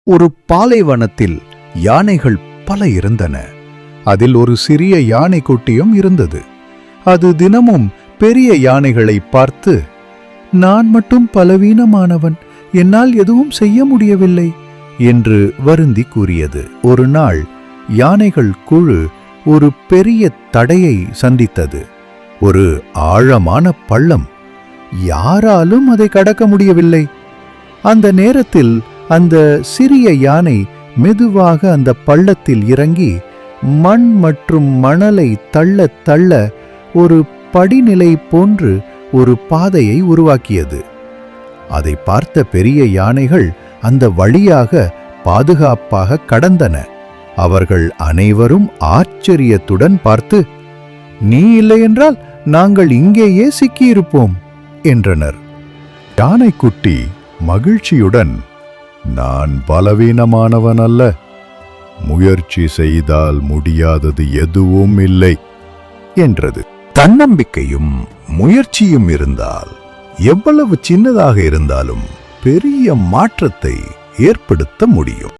ஒரு பாலைவனத்தில் யானைகள் பல இருந்தன. அதில் ஒரு சிறிய யானைக்குட்டியும் இருந்தது. அது தினமும் பெரிய யானைகளை பார்த்து, நான் மட்டும் பலவீனமானவன், என்னால் எதுவும் செய்ய முடியவில்லை என்று வருந்தி கூறியது. ஒரு நாள் யானைகள் குழு ஒரு பெரிய தடையை சந்தித்தது. ஒரு ஆழமான பள்ளம். யாராலும் அதை கடக்க முடியவில்லை. அந்த நேரத்தில் அந்த சிறிய யானை மெதுவாக அந்த பள்ளத்தில் இறங்கி மண் மற்றும் மணலை தள்ள தள்ள ஒரு படிநிலை போன்று ஒரு பாதையை உருவாக்கியது. அதை பார்த்த பெரிய யானைகள் அந்த வழியாக பாதுகாப்பாக கடந்தன. அவர்கள் அனைவரும் ஆச்சரியத்துடன் பார்த்து, நீ இல்லையென்றால் நாங்கள் இங்கேயே சிக்கியிருப்போம் என்றனர். யானைக்குட்டி மகிழ்ச்சியுடன், நான் பலவீனமானவன் அல்ல, முயற்சி செய்தால் முடியாதது எதுவும் இல்லை என்றது. தன்னம்பிக்கையும் முயற்சியும் இருந்தால் எவ்வளவு சின்னதாக இருந்தாலும் பெரிய மாற்றத்தை ஏற்படுத்த முடியும்.